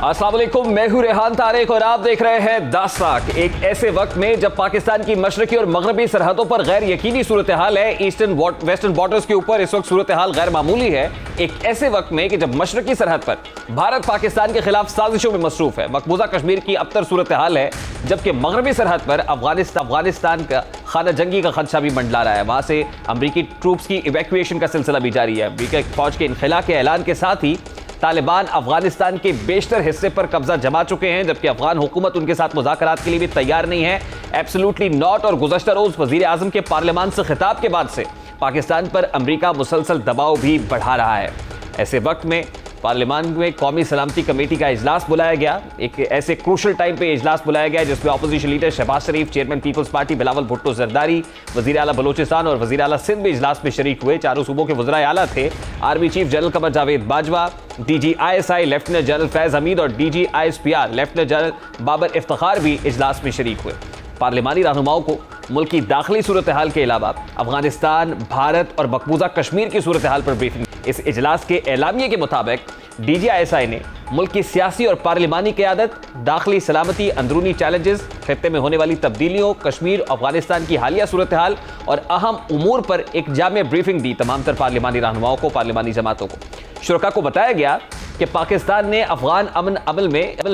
अस्सलाम वालेकुम, मैं हूं रेहान तारिक और आप देख रहे हैं दास्ताक। एक ऐसे वक्त में जब पाकिस्तान की मशरकी और मगरबी सरहदों पर गैर यकीनी सूरत हाल है, वेस्टर्न बॉर्डर्स के ऊपर इस वक्त सूरत हाल गैर मामूली है। एक ऐसे वक्त में कि जब मशरकी सरहद पर भारत पाकिस्तान के खिलाफ साजिशों में मसरूफ है, मकबूजा कश्मीर की अबतर सूरत हाल है, जबकि मगरबी सरहद पर अफगानिस्तान का खाना जंगी का खदशा भी मंडला रहा है। वहां से अमरीकी ट्रूप्स की इवैक्यूएशन का सिलसिला भी जारी है। अमरीका फौज के इनखला के ऐलान के साथ ही तालिबान अफगानिस्तान के बेशतर हिस्से पर कब्जा जमा चुके हैं, जबकि अफगान हुकूमत उनके साथ मुज़ाकरात के लिए भी तैयार नहीं है। Absolutely not. और गुज़श्ता रोज़ वज़ीर आज़म के पार्लियामान से खिताब के बाद से पाकिस्तान पर अमरीका मुसलसल दबाव भी बढ़ा रहा है। ऐसे वक्त में पार्लियामान में कौमी सलामती कमेटी का इजलास बुलाया गया। एक ऐसे क्रूशल टाइम पे इजलास बुलाया गया जिसमें opposition leader Shehbaz Sharif, chairman peoples Party Bilawal Bhutto Zardari, वज़ीर आला बलोचिस्तान और वज़ीर आला सिंध भी इजलास में शरीक हुए। चारों सूबों के वज़राए आला थे। Army chief general Qamar Javed Bajwa, DGISI lieutenant general Faiz Hameed और DGISPR lieutenant general Babar Iftikhar भी इजलास में शरीक हुए। पार्लिमानी रहनुमाओं को मुल्क की दाखिली सूरत हाल के अलावा अफगानिस्तान, भारत और मकबूजा कश्मीर की सूरत हाल पर ब्रीफिंग। इस इजलास के एलामिये के मुताबिक DGISI ने मुल्क की सियासी और पार्लिमानी क़यादत, दाखिली सलामती, अंदरूनी चैलेंजेस, खित्ते में होने वाली तब्दीलियों, कश्मीर, अफगानिस्तान की हालिया सूरत हाल और अहम उमूर पर एक जामे ब्रीफिंग दी तमाम तर पार्लिमानी रहनुमाओं को, पार्लिमानी जमातों को। शुरका को बताया गया कि पाकिस्तान ने अफगान अमन अमल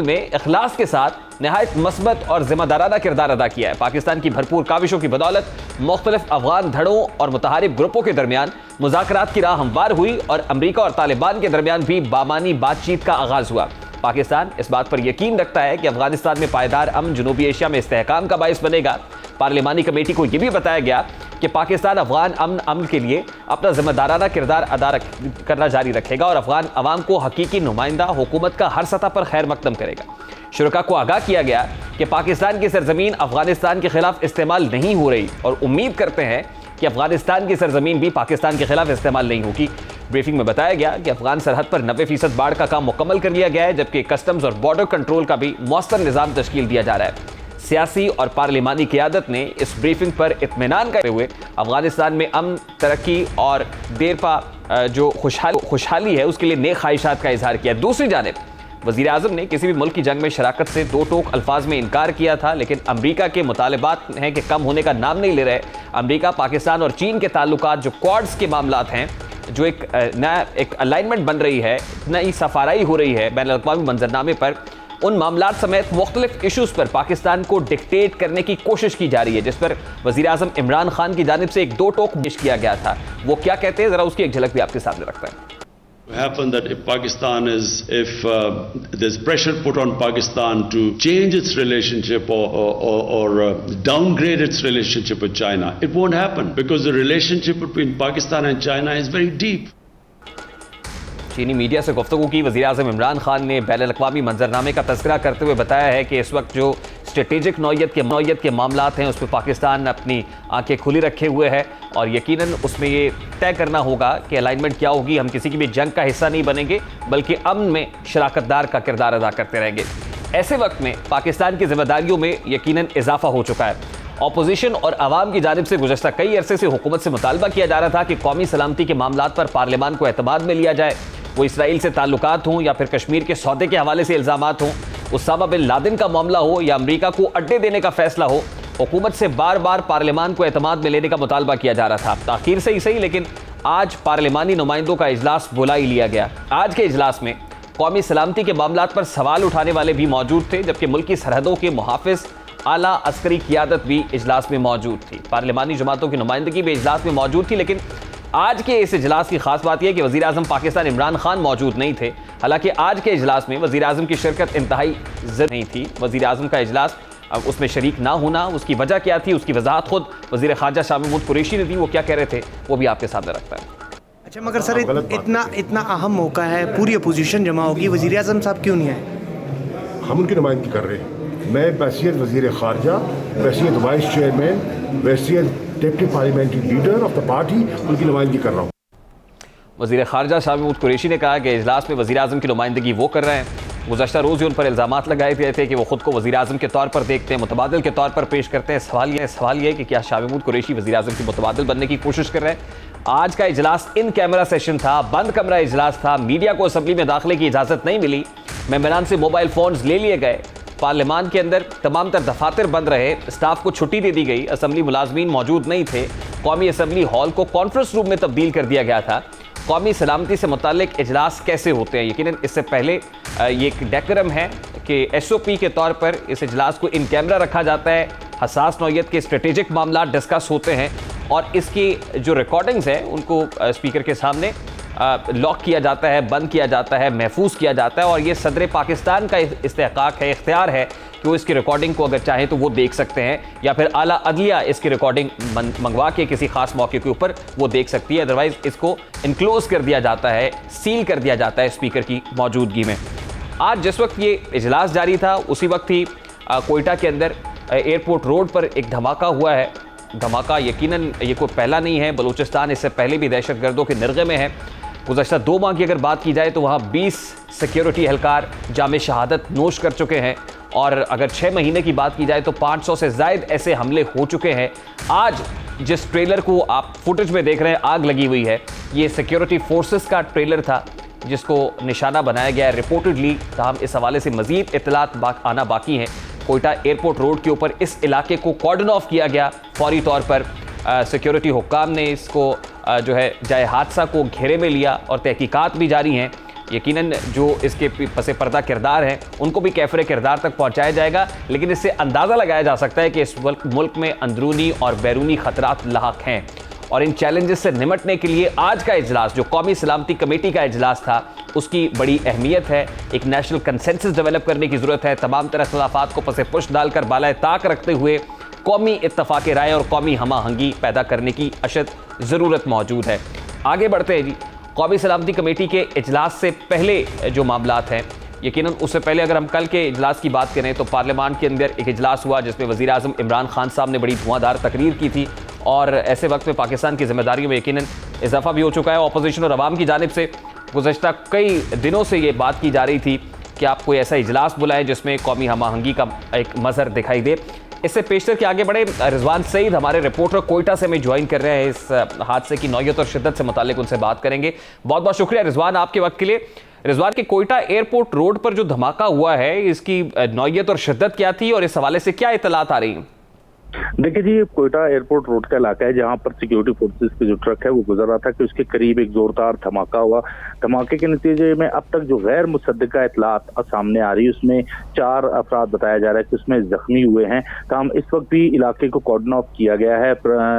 में इखलास के साथ नहायत मस्बत और जिम्मेदाराना किरदार अदा किया है। पाकिस्तान की भरपूर काविशों की बदौलत मुख्तलिफ अफगान धड़ों और मुतहारिब ग्रुपों के दरमियान मुज़ाकरात की राह हमवार हुई और अमरीका और तालिबान के दरमियान भी बामानी बातचीत का आगाज़ हुआ। पाकिस्तान इस बात पर यकीन रखता है कि अफगानिस्तान में पायदार अमन जनूबी एशिया में इस्तेहकाम का बाइस बनेगा। पार्लिमानी कमेटी को यह भी बताया गया कि पाकिस्तान अफगान अमन के लिए अपना जिम्मेदाराना किरदार अदा करना जारी रखेगा और अफगान अवाम को हकीकी नुमाइंदा हुकूमत का हर सतह पर खैर मकदम करेगा। शुरका को आगाह किया गया कि पाकिस्तान की सरजमीन अफगानिस्तान के खिलाफ इस्तेमाल नहीं हो रही और उम्मीद करते हैं कि अफगानिस्तान की सरजमीन भी पाकिस्तान के खिलाफ इस्तेमाल नहीं होगी। ब्रीफिंग में बताया गया कि अफगान सरहद पर 90% बाढ़ का काम मुकम्मल कर लिया गया है, जबकि कस्टम्स और बॉर्डर कंट्रोल का भी मौसर निज़ाम तश्कील दिया जा रहा है। सियासी और पार्लिमानी क़यादत ने इस ब्रीफिंग पर इत्मीनान करते हुए अफगानिस्तान में अमन, तरक्की और देरपा जो खुशहाली है उसके लिए नेक ख्वाहिशात का इजहार किया। दूसरी जानिब वज़ीर आज़म ने किसी भी मुल्क की जंग में शराकत से दो टोक अल्फाज में इनकार किया था, लेकिन अमरीका के मुतालबात हैं कि कम होने का नाम नहीं ले रहे। अमरीका, पाकिस्तान और चीन के ताल्लुकात जो क्वाड्स के मामलात हैं, जो एक नया एक अलाइनमेंट बन रही है, नई सफाराई हो रही है बैनुल अक़वामी मंजरनामे पर, उन मामलात समेत मुख्तलिफ इशूज़ पर पाकिस्तान को डिक्टेट करने की कोशिश की जा रही है, जिस पर वज़ीर आज़म इमरान खान की जानिब से एक दो टोक पेश किया गया था। वो क्या कहते हैं, ज़रा उसकी एक झलक भी आपके सामने रखते हैं। Happen that if there's pressure put on Pakistan to change its relationship or downgrade its relationship with China, it won't happen because the relationship between Pakistan and China is very deep. चीनी media से गुफ्तगू की वज़ीर आज़म इमरान खान ने बैनुल अक़वामी मंजरनामे का तज़किरा करते हुए बताया है कि इस वक्त जो स्ट्रेटेजिक नौयत के मामलात हैं उस पर पाकिस्तान अपनी आंखें खुली रखे हुए है और यकीनन उसमें ये तय करना होगा कि अलाइनमेंट क्या होगी। हम किसी की भी जंग का हिस्सा नहीं बनेंगे, बल्कि अमन में शराकतदार का किरदार अदा करते रहेंगे। ऐसे वक्त में पाकिस्तान की जिम्मेदारियों में यकीनन इजाफा हो चुका है। अपोजिशन और अवाम की जानिब से गुज़श्ता कई अरसे से हुकूमत से मुतालबा किया जा रहा था कि कौमी सलामती के मामलात पर पार्लियामान को एतमाद में लिया जाए। वो इसराइल से ताल्लुकात हों या फिर कश्मीर के सौदे के हवाले से इल्ज़ामात हों, उसामा बिन लादेन का मामला हो या अमरीका को अड्डे देने का फैसला हो, हुकूमत से बार बार पार्लियामान को एतमाद में लेने का मुतालबा किया जा रहा था। ताख़ीर से ही सही, लेकिन आज पार्लिमानी नुमाइंदों का इजलास बुला ही लिया गया। आज के इजलास में कौमी सलामती के मामलात पर सवाल उठाने वाले भी मौजूद थे, जबकि मुल्क की सरहदों के मुहाफ़िज़, आला अस्करी क़यादत भी इजलास में मौजूद थी। पार्लिमानी जमातों की नुमाइंदगी भी इजलास में मौजूद थी, लेकिन आज के इस इजलास की खास बात यह कि वज़ीर आज़म पाकिस्तान इमरान खान मौजूद नहीं थे। हालांकि आज के इजलास में वज़ीर आज़म की शिरकत इंतहाई ज़रूरी नहीं थी। वज़ीर आज़म का इजलास उसमें शरीक ना होना, उसकी वजह क्या थी, उसकी वजाहत खुद वज़ीर ख़ारजा शाह महमूद कुरैशी ने दी। वो क्या कह रहे थे वो भी आपके सामने रखता है। अच्छा, मगर सर इतना अहम मौका है, पूरी अपोजिशन जमा होगी, वज़ीर आज़म साहब क्यों नहीं आए? हम उनकी नुमाइंदगी कर रहे हैं। मैं बहसीत वज़ीर ख़ारजा, बहसीत वाइस चेयरमैन, बहसीत deputy parliamentary leader of the party उनकी नुमाइंदगी कर रहा हूँ। वज़ीर ख़ारजा शाह महमूद कुरैशी ने कहा कि इजलास में वज़ीर आज़म की नुमाइंदगी वो कर रहे हैं गुज़श्ता रोज़ ही उन पर इल्ज़ामात लगाए गए थे कि वो खुद को वज़ीर-ए-आज़म के तौर पर देखते हैं, मुतबादिल के तौर पर पेश करते हैं। सवाल ये है कि क्या शाह महमूद कुरैशी वज़ीर-ए-आज़म की मुतबादिल बनने की कोशिश कर रहे हैं। आज का इजलास इन कैमरा सेशन था, बंद कमरा इजलास था, मीडिया को असम्बली में दाखिले की इजाज़त नहीं मिली, मेंबरान से मोबाइल फ़ोन्स ले लिए गए, पार्लियामान के अंदर तमाम तर दफातर बंद रहे, स्टाफ को छुट्टी दे दी गई, असम्बली मुलाजमीन मौजूद नहीं थे, कौमी असम्बली हॉल को कॉन्फ्रेंस रूम में तब्दील कर दिया गया था। कौमी सलामती से मुतालिक इजलास कैसे होते हैं? यकीनन इससे पहले ये एक डेकोरम है कि SOP के तौर पर इस इजलास को इन कैमरा रखा जाता है, हसास नौयत के स्ट्रेटेजिक मामला डिस्कस होते हैं और इसकी जो रिकॉर्डिंग्स हैं उनको स्पीकर के सामने लॉक किया जाता है, बंद किया जाता है, महफूज किया जाता है और ये सदर पाकिस्तान का इस्तेहकाक है, इख्तियार है कि वो इसकी रिकॉर्डिंग को अगर चाहें तो वो देख सकते हैं या फिर आला अदलिया इसकी रिकॉर्डिंग मंगवा के किसी खास मौके के ऊपर वो देख सकती है। अदरवाइज़ इसको इनक्लोज कर दिया जाता है, सील कर दिया जाता है स्पीकर की मौजूदगी में। आज जिस वक्त ये इजलास जारी था उसी वक्त ही कोयटा के अंदर एयरपोर्ट रोड पर एक धमाका हुआ है। धमाका यकीनन ये कोई पहला नहीं है, बलूचिस्तान इससे पहले भी दहशतगर्दों के निर्गे में है। गुज़श्ता 2 माह की अगर बात की जाए तो वहाँ 20 सिक्योरिटी एहलकार जामे शहादत नोश कर चुके हैं और अगर 6 महीने की बात की जाए तो 500 से ज़ायद ऐसे हमले हो चुके हैं। आज जिस ट्रेलर को आप फुटेज में देख रहे हैं, आग लगी हुई है, ये सिक्योरिटी फोर्सेस का ट्रेलर था जिसको निशाना बनाया गया है रिपोर्टेडली। ताहम इस हवाले से मज़ीद इत्तलात आना बाकी हैं। कोयटा एयरपोर्ट रोड के ऊपर इस इलाके को कॉर्डन ऑफ किया गया फौरी तौर पर। सिक्योरिटी हुक्काम ने इसको जो है जाए हादसा को घेरे में लिया और तहकीकात भी जारी हैं। यकीनन जो इसके पसे पर्दा किरदार हैं उनको भी कैफरे किरदार तक पहुंचाया जाएगा, लेकिन इससे अंदाज़ा लगाया जा सकता है कि इस मुल्क में अंदरूनी और बैरूनी ख़तरात लाहक हैं और इन चैलेंजेस से निमटने के लिए आज का इजलास जो कौमी सलामती कमेटी का इजलास था उसकी बड़ी अहमियत है। एक नेशनल कंसेंसस डेवलप करने की ज़रूरत है, तमाम तरह इख्तिलाफ़ात को पसे पुश डालकर बालाए ताक रखते हुए कौमी इत्तफ़ाक़ राय और कौमी हमाहंगी पैदा करने की अशद ज़रूरत मौजूद है। आगे बढ़ते हैं जी। कौमी सलामती कमेटी के इजलास से पहले जो मामलात हैं, यकीनन उससे पहले अगर हम कल के इजलास की बात करें तो पार्लियामान के अंदर एक इजलास हुआ जिसमें वज़ीर-ए-आज़म इमरान खान साहब ने बड़ी धुआंधार तकरीर की थी और ऐसे वक्त में पाकिस्तान की जिम्मेदारियों में यकीनन इजाफा भी हो चुका है। अपोजिशन और अवाम की जानिब से गुज़श्ता कई दिनों से ये बात की जा रही थी कि आप कोई ऐसा इजलास बुलाएं जिसमें कौमी हमाहंगी का एक मज़हर दिखाई दे। इससे पेशतर के आगे बढ़े, रिजवान सईद हमारे रिपोर्टर कोयटा से हमें ज्वाइन कर रहे हैं। इस हादसे की नौयत और शिद्दत से मुतालिक उनसे बात करेंगे। बहुत बहुत शुक्रिया रिजवान आपके वक्त के लिए। रिजवान के कोयटा एयरपोर्ट रोड पर जो धमाका हुआ है इसकी नौयत और शिद्दत क्या थी और इस हवाले से क्या इत्तलात आ रही हैं? देखिए जी, कोयटा एयरपोर्ट रोड का इलाका है जहां पर सिक्योरिटी फोर्सेस के जो ट्रक है वो गुजर रहा था कि उसके करीब एक जोरदार धमाका हुआ। धमाके के नतीजे में अब तक जो गैर मुसद्दका इतलात सामने आ रही है उसमें 4 अफराद बताया जा रहा है कि उसमें जख्मी हुए हैं। तो हम इस वक्त भी इलाके को कॉर्डन ऑफ किया गया है।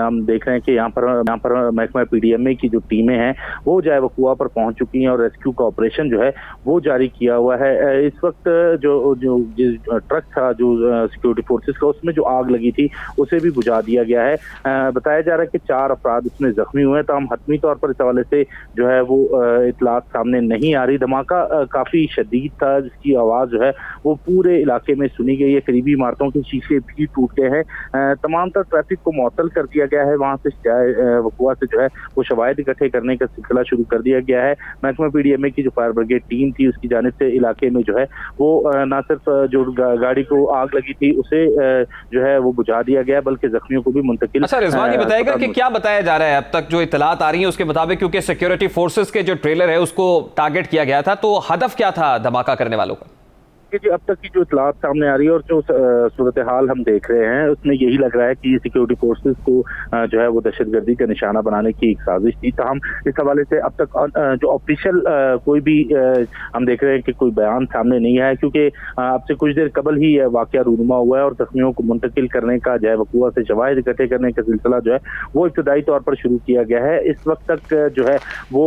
हम देख रहे हैं कि यहाँ पर महकमा PDMA की जो टीमें हैं वो जाए वकुआ पर पहुंच चुकी हैं और रेस्क्यू का ऑपरेशन जो है वो जारी किया हुआ है। इस वक्त जो ट्रक था जो सिक्योरिटी फोर्सेस का उसमें जो आग लगी थी उसे भी बुझा दिया गया है। बताया जा रहा है कि 4 अफराद उसमें जख्मी हुए हैं। तो हम हतमी तौर पर इस हवाले से जो है वो इतलात सामने नहीं आ रही। धमाका काफी शदीद था जिसकी आवाज जो है वो पूरे इलाके में सुनी गई है। करीबी इमारतों के शीशे भी टूट गए हैं। तमाम तर ट्रैफिक को मुअत्तल कर दिया गया है। वहां से वकुआ से जो है वो शवाहिद इकट्ठे करने का सिलसिला शुरू कर दिया गया है। महकमा PDMA की जो फायर ब्रिगेड टीम थी उसकी जानिब से इलाके में जो है वो न सिर्फ जो गाड़ी को आग लगी थी उसे जो है वो बुझा दिया गया बल्कि जख्मियों को भी मुंतकिल। अच्छा रिजवान, ये बताएगा कि क्या बताया जा रहा है अब तक जो इत्तलात आ रही है उसके मुताबिक, क्योंकि सिक्योरिटी फोर्सेस के जो ट्रेलर है उसको टारगेट किया गया था, तो हदफ क्या था धमाका करने वालों का? जी, अब तक की जो इतलात सामने आ रही है और जो सूरत हाल हम देख रहे हैं उसमें यही लग रहा है कि सिक्योरिटी फोर्सेस को जो है वो दहशतगर्दी का निशाना बनाने की एक साजिश थी। तो हम इस हवाले से अब तक जो ऑफिशियल कोई भी हम देख रहे हैं कि कोई बयान सामने नहीं आया, क्योंकि अब से कुछ देर कबल ही यह वाकया रूनुमा हुआ है और जख्मियों को मुंतकिल करने का जय वकुआ से शवाहिद इकट्ठे करने का सिलसिला जो है वो इब्तदाई तौर पर शुरू किया गया है। इस वक्त तक जो है वो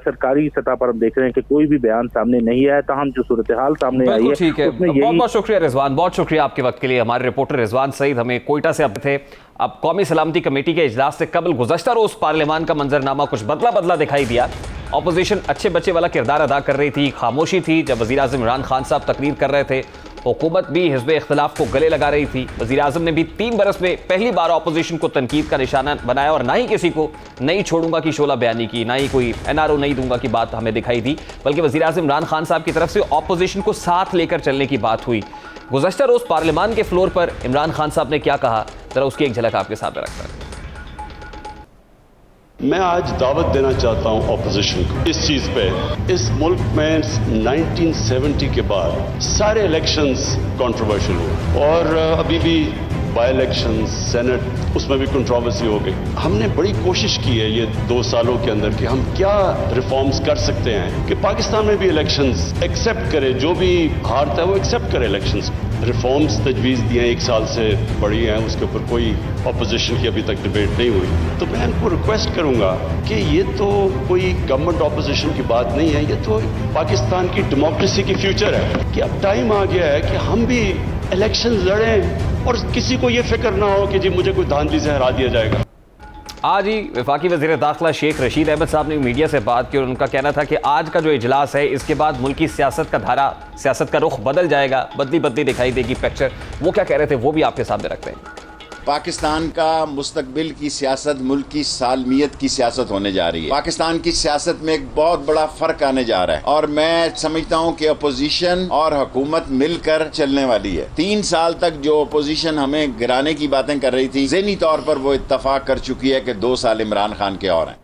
सरकारी सतह पर हम देख रहे हैं कि कोई भी बयान सामने नहीं आया। तो हम जो सूरत हाल सामने आई है ठीक है, बहुत बहुत शुक्रिया रिजवान, बहुत शुक्रिया आपके वक्त के लिए। हमारे रिपोर्टर रिजवान सईद हमें कोयटा से अब थे। अब कौमी सलामती कमेटी के इजलास से कबल गुज़श्ता रोज पार्लियामान का मंजरनामा कुछ बदला बदला दिखाई दिया। अपोजिशन अच्छे बच्चे वाला किरदार अदा कर रही थी, खामोशी थी जब वज़ीर-ए-आज़म इमरान खान साहब तकरीर कर रहे थे हुकूमत भी हिज़्ब इख्तिलाफ को गले लगा रही थी। वज़ीर आज़म ने भी 3 बरस में पहली बार अपोजिशन को तनकीद का निशाना बनाया और ना ही किसी को नहीं छोड़ूंगा की शोला बयानी की, ना ही कोई NRO नहीं दूंगा की बात हमें दिखाई दी, बल्कि वज़ीर आज़म इमरान खान साहब की तरफ से अपोजिशन को साथ लेकर चलने की बात हुई। गुज़श्ता रोज़ पार्लियामान के फ्लोर पर इमरान खान साहब ने क्या कहा, जरा उसकी एक झलक आपके सामने रखता है। मैं आज दावत देना चाहता हूं ऑपोजिशन को इस चीज पे। इस मुल्क में 1970 के बाद सारे इलेक्शंस कंट्रोवर्शियल हुए और अभी भी बाई इलेक्शन सेनेट उसमें भी कंट्रोवर्सी हो गई। हमने बड़ी कोशिश की है ये 2 सालों के अंदर कि हम क्या रिफॉर्म्स कर सकते हैं कि पाकिस्तान में भी इलेक्शंस एक्सेप्ट करे, जो भी हारता है वो एक्सेप्ट करे इलेक्शंस। रिफॉर्म्स तजवीज़ दिए हैं 1 साल से बड़ी हैं, उसके ऊपर कोई अपोजिशन की अभी तक डिबेट नहीं हुई। तो मैं उनको रिक्वेस्ट करूंगा कि ये तो कोई गवर्नमेंट अपोजिशन की बात नहीं है, ये तो पाकिस्तान की डेमोक्रेसी की फ्यूचर है कि अब टाइम आ गया है कि हम भी इलेक्शन लड़ें और किसी को ये फिक्र ना हो कि जी मुझे कोई धांधली से हरा दिया जाएगा। आज ही वफाकी वज़ीर दाखिला शेख रशीद अहमद साहब ने मीडिया से बात की और उनका कहना था कि आज का जो इजलास है इसके बाद मुल्क की सियासत का रुख बदल जाएगा, बदली दिखाई देगी पिक्चर। वो क्या कह रहे थे वो भी आपके सामने रखते हैं। पाकिस्तान का मुस्तकबिल की सियासत मुल्क की सालमियत की सियासत होने जा रही है। पाकिस्तान की सियासत में एक बहुत बड़ा फर्क आने जा रहा है और मैं समझता हूँ कि अपोजिशन और हुकूमत मिलकर चलने वाली है। 3 साल तक जो अपोजिशन हमें गिराने की बातें कर रही थी, ज़हनी तौर पर वो इत्तफाक कर चुकी है कि 2 साल इमरान खान के और हैं।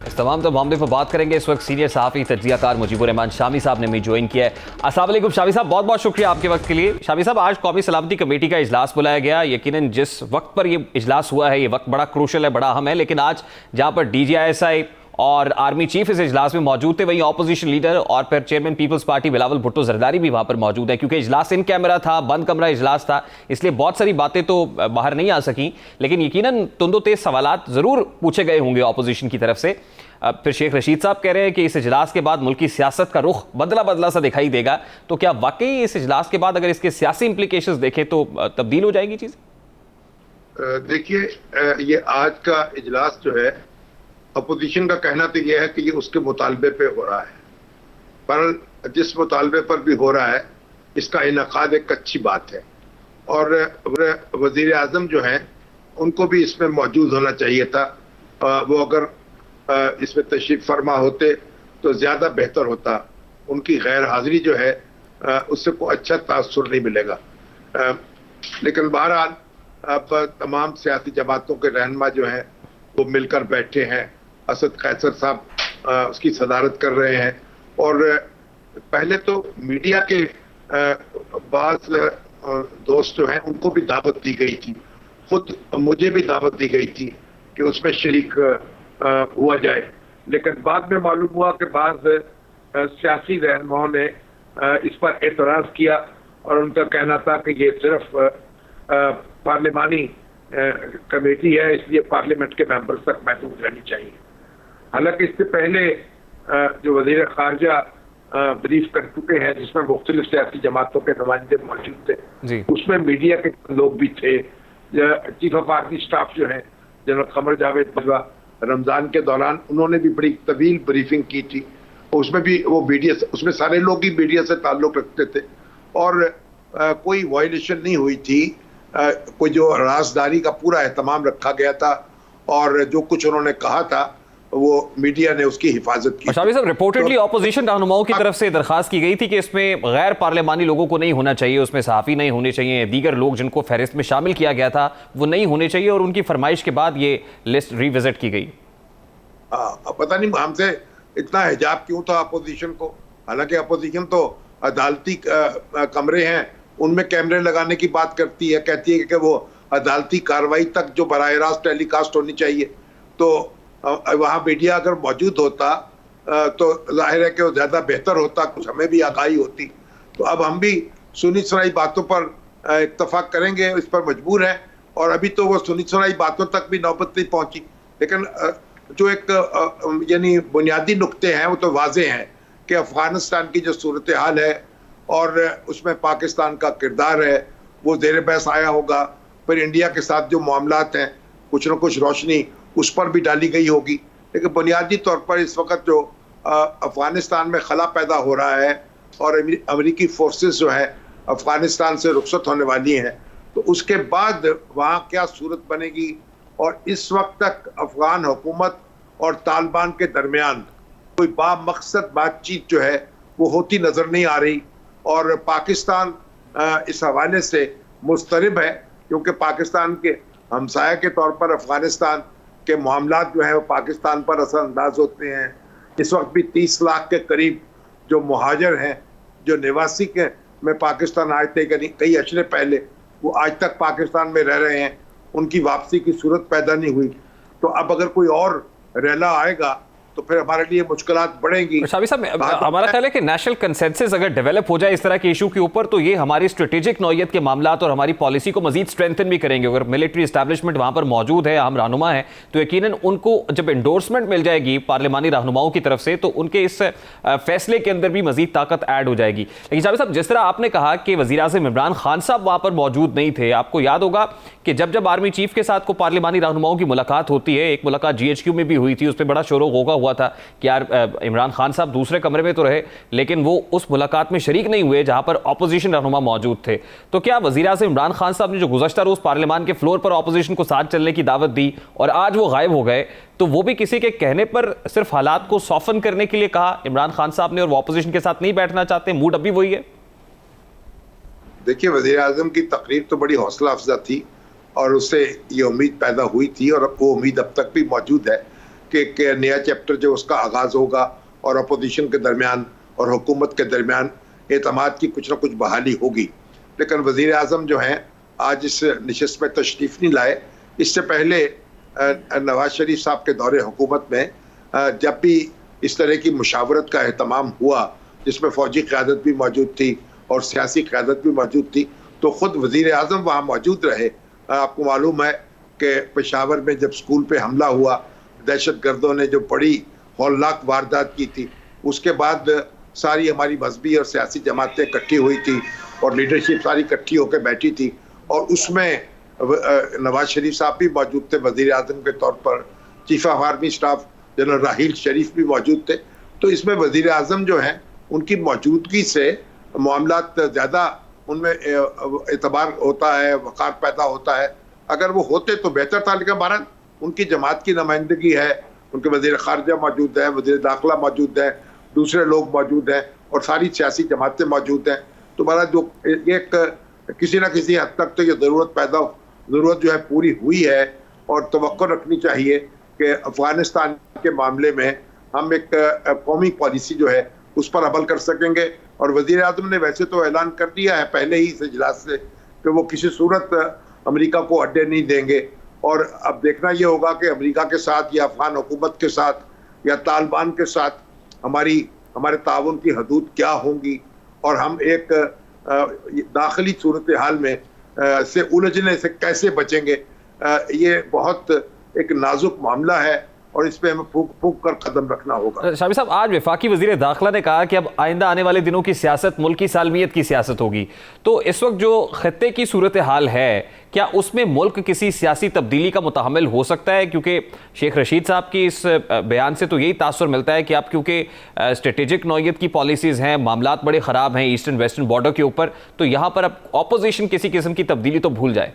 इस तमाम मामले पर बात करेंगे। इस वक्त सीनियर सहाफ़ी तज्ज़ियाकार मुजीबुर रहमान शामी साहब ने भी ज्वाइन किया है। अस्सलाम वालेकुम शामी साहब, बहुत बहुत शुक्रिया आपके वक्त के लिए। शामी साहब, आज कौमी सलामती कमेटी का इजलास बुलाया गया। यकीनन जिस वक्त पर ये इजलास हुआ है ये वक्त बड़ा क्रूशल है, बड़ा अहम है, लेकिन आज जहाँ पर DGISI और आर्मी चीफ इस इजलास में मौजूद थे, वहीं ऑपोजिशन लीडर और फिर चेयरमैन पीपल्स पार्टी बिलावल भुट्टो जरदारी भी वहां पर मौजूद है। क्योंकि इजलास इन कैमरा था, बंद कमरा इजलास था, इसलिए बहुत सारी बातें तो बाहर नहीं आ सकी, लेकिन यकीनन तुंदो तेज सवालात जरूर पूछे गए होंगे ऑपोजिशन की तरफ से। फिर शेख रशीद साहब कह रहे हैं कि इस इजलास के बाद मुल्क की सियासत का रुख बदला सा दिखाई देगा, तो क्या वाकई इस इजलास के बाद अगर इसके सियासी इंप्लीकेशंस देखें तो तब्दील हो जाएगी चीज? देखिए, ये आज का इजलास जो है, अपोजिशन का कहना तो ये है कि ये उसके मुतालबे पे हो रहा है, पर जिस मुतालबे पर भी हो रहा है इसका इनकाद एक अच्छी बात है और वजीर आजम जो है उनको भी इसमें मौजूद होना चाहिए था। वो अगर इसमें तशरीफ फरमा होते तो ज्यादा बेहतर होता। उनकी गैर हाजिरी जो है उससे कोई अच्छा तासुर नहीं मिलेगा। लेकिन बहरहाल अब तमाम सियासी जमातों के रहनुमा जो हैं वो मिलकर बैठे हैं। असद कैसर साहब उसकी सदारत कर रहे हैं और पहले तो मीडिया के बाज़ दोस्त जो हैं उनको भी दावत दी गई थी, खुद मुझे भी दावत दी गई थी कि उसमें शरीक हुआ जाए, लेकिन बाद में मालूम हुआ कि बाज़ सियासी रहनुमाओं ने इस पर एतराज़ किया और उनका कहना था कि ये सिर्फ पार्लिमानी कमेटी है, इसलिए पार्लियामेंट के मेंबर्स तक महदूद रहनी चाहिए। हालांकि इससे पहले जो वजीर खारजा ब्रीफ कर चुके हैं जिसमें मुख्तलिफ सियासी जमातों के नुमाइंदे मौजूद थे, उसमें मीडिया के लोग भी थे। चीफ ऑफ आर्मी स्टाफ जो है जनरल कमर जावेद बजवा, रमजान के दौरान उन्होंने भी बड़ी तवील ब्रीफिंग की थी, उसमें भी वो मीडिया से, उसमें सारे लोग ही मीडिया से ताल्लुक रखते थे और कोई वायलेशन नहीं हुई थी। कोई जो राजदारी का पूरा एहतमाम रखा गया था और जो कुछ उन्होंने कहा था वो मीडिया ने उसकी हिफाजत की। शामी साहब, रिपोर्टेडली ऑपोजिशन रहनुमाओं की तरफ से दरखास्त की गई थी कि इसमें गैर पार्लियामानी लोगों को नहीं होना चाहिए, उसमें सहाफ़ी नहीं होने चाहिए, दीगर लोग जिनको फहरिस्त में शामिल किया गया था वो नहीं होने चाहिए और उनकी फरमाइश के बाद ये लिस्ट रिविजिट की गई। पता नहीं हमसे इतना हिजाब क्यों था अपोजिशन को। हालांकि अपोजिशन तो अदालती कमरे हैं उनमें कैमरे लगाने की बात करती है, कहती है कि वो अदालती कार्रवाई तक जो बराह रास्त टेलीकास्ट होनी चाहिए, तो वहाँ मीडिया अगर मौजूद होता तो जाहिर है कि वो ज़्यादा बेहतर होता, कुछ हमें भी आगाही होती। तो अब हम भी सुनी सुनाई बातों पर इत्तफाक करेंगे, इस पर मजबूर हैं और अभी तो वो सुनी सुनाई बातों तक भी नौबत नहीं पहुँची। लेकिन जो एक यानी बुनियादी नुक्ते हैं वो तो वाजे हैं कि अफगानिस्तान की जो सूरत हाल है और उसमें पाकिस्तान का किरदार है वो ज़ेर बहस आया होगा। फिर इंडिया के साथ जो मामलात हैं कुछ न कुछ रोशनी उस पर भी डाली गई होगी। लेकिन बुनियादी तौर पर इस वक्त जो अफगानिस्तान में खला पैदा हो रहा है और अमेरिकी फोर्सेस जो है अफगानिस्तान से रुखसत होने वाली हैं, तो उसके बाद वहाँ क्या सूरत बनेगी। और इस वक्त तक अफगान हुकूमत और तालिबान के दरमियान कोई बामकसद बातचीत जो है वो होती नजर नहीं आ रही। और पाकिस्तान इस हवाले से मुस्तरब है, क्योंकि पाकिस्तान के हमसाया के तौर पर अफगानिस्तान के मामलात जो है वो पाकिस्तान पर असरअंदाज होते हैं। इस वक्त भी 30 लाख के करीब जो मुहाजिर हैं, जो निवासी के में पाकिस्तान आए थे कई अशरे पहले, वो आज तक पाकिस्तान में रह रहे हैं, उनकी वापसी की सूरत पैदा नहीं हुई। तो अब अगर कोई और रेला आएगा तो फिर हमारे लिए मुश्किलात बढ़ेंगी। शाबी साहब, हमारा ख्याल है कि नेशनल कंसेंसस अगर डेवलप हो जाए इस तरह के इशू के ऊपर, तो ये हमारी स्ट्रेटेजिक नौयत के मामलात और हमारी पॉलिसी को मजीद स्ट्रेंथन भी करेंगे। अगर मिलिट्री एस्टैब्लिशमेंट वहां पर मौजूद है, अहम रहनुमा है, तो यकीनन उनको जब एंडोर्समेंट मिल जाएगी पार्लिमानी रहनुमाओं की तरफ से, तो उनके इस फैसले के अंदर भी मजीद ताकत ऐड हो जाएगी। लेकिन शाबी साहब, जिस तरह आपने कहा कि वज़ीर-ए-आज़म इमरान खान साहब वहां पर मौजूद नहीं थे, आपको याद होगा कि जब आर्मी चीफ के साथ को पार्लिमानी रहनुमाओं की मुलाकात होती है, एक मुलाकात GHQ में भी हुई थी, उस पर बड़ा शोर होगा हुआ था कि यार इमरान खान साहब दूसरे कमरे में तो रहे, लेकिन वो उस मुलाकात में शरीक नहीं हुए जहां पर ऑपोजिशन रहनुमा मौजूद थे। तो क्या वज़ीर-ए-आज़म इमरान खान साहब ने जो गुज़श्ता रोज पार्लियामान के फ्लोर पर ऑपोजिशन को साथ चलने की दावत दी और आज वो गायब हो गए, तो वो भी किसी के कहने पर सिर्फ हालात को सॉफन करने के लिए कहा इमरान खान साहब ने, और वो ऑपोजिशन के साथ नहीं बैठना चाहते, मूड अब भी वही है? देखिए, वज़ीर-ए-आज़म की तकरीर तो बड़ी हौसला अफजा थी और उससे ये उम्मीद पैदा हुई थी, और वो उम्मीद अब तक भी मौजूद है कि नया चैप्टर जो उसका आगाज़ होगा और अपोजिशन के दरमियान और हुकूमत के दरमियान एतमाद की कुछ ना कुछ बहाली होगी। लेकिन वज़ीर-ए-आज़म जो हैं आज इस नशिस्त में तशरीफ़ नहीं लाए। इससे पहले नवाज शरीफ साहब के दौरे हुकूमत में जब भी इस तरह की मुशावरत का एहतमाम हुआ, जिसमें फ़ौजी क़यादत भी मौजूद थी और सियासी क़यादत भी मौजूद थी, तो ख़ुद वज़ीर-ए-आज़म वहाँ मौजूद रहे। आपको मालूम है कि पेशावर में जब स्कूल पे हमला हुआ, दहशतगर्दों ने जो बड़ी हौलनाक वारदात की थी, उसके बाद सारी हमारी मजहबी और सियासी जमातें इकट्ठी हुई थी और लीडरशिप सारी इकट्ठी होकर बैठी थी, और उसमें नवाज शरीफ साहब भी मौजूद थे वज़ीर-ए-आज़म के तौर पर, chief of army staff general Raheel Sharif भी मौजूद थे। तो इसमें वज़ीर-ए-आज़म जो हैं उनकी मौजूदगी से मामलात ज़्यादा उनमें एतबार होता है, वक़ार पैदा होता है। अगर वो होते तो बेहतर था, लेकिन भारत उनकी जमात की नुमाइंदगी है, उनके वज़ीर ख़ारजा मौजूद है, वज़ीर दाखिला मौजूद है, दूसरे लोग मौजूद हैं और सारी सियासी जमातें मौजूद हैं। तो भारत जो एक किसी न किसी हद तक तो ये ज़रूरत जो है पूरी हुई है, और तवक्को रखनी चाहिए कि अफ़गानिस्तान के मामले में हम एक कौमी पॉलिसी जो है उस पर अमल कर सकेंगे। और वज़ीर-ए-आज़म ने वैसे तो ऐलान कर दिया है पहले ही इस इजलास से कि वो किसी सूरत अमेरिका को अड्डे नहीं देंगे, और अब देखना ये होगा कि अमेरिका के साथ या अफगान हुकूमत के साथ या तालिबान के साथ हमारे ताउन की हदूद क्या होंगी, और हम एक दाखिली सूरत हाल में से उलझने से कैसे बचेंगे। ये बहुत एक नाजुक मामला है और इस पे हमें फूक कर कदम रखना होगा। शाबी साहब, आज वफाकी वज़ीर दाखिला ने कहा कि अब आइंदा आने वाले दिनों की सियासत मुल्क की सालमियत की सियासत होगी। तो इस वक्त जो खत्ते की सूरत हाल है, क्या उसमें मुल्क किसी सियासी तब्दीली का मुतहम्मिल हो सकता है? क्योंकि शेख रशीद साहब की इस बयान से तो यही तासुर मिलता है कि अब क्योंकि स्ट्रेटेजिक नौयत की पॉलिसीज़ हैं, मामलात बड़े ख़राब हैं ईस्टर्न वेस्टर्न बॉर्डर के ऊपर, तो यहाँ पर अब अपोजिशन किसी किस्म की तब्दीली तो भूल जाए।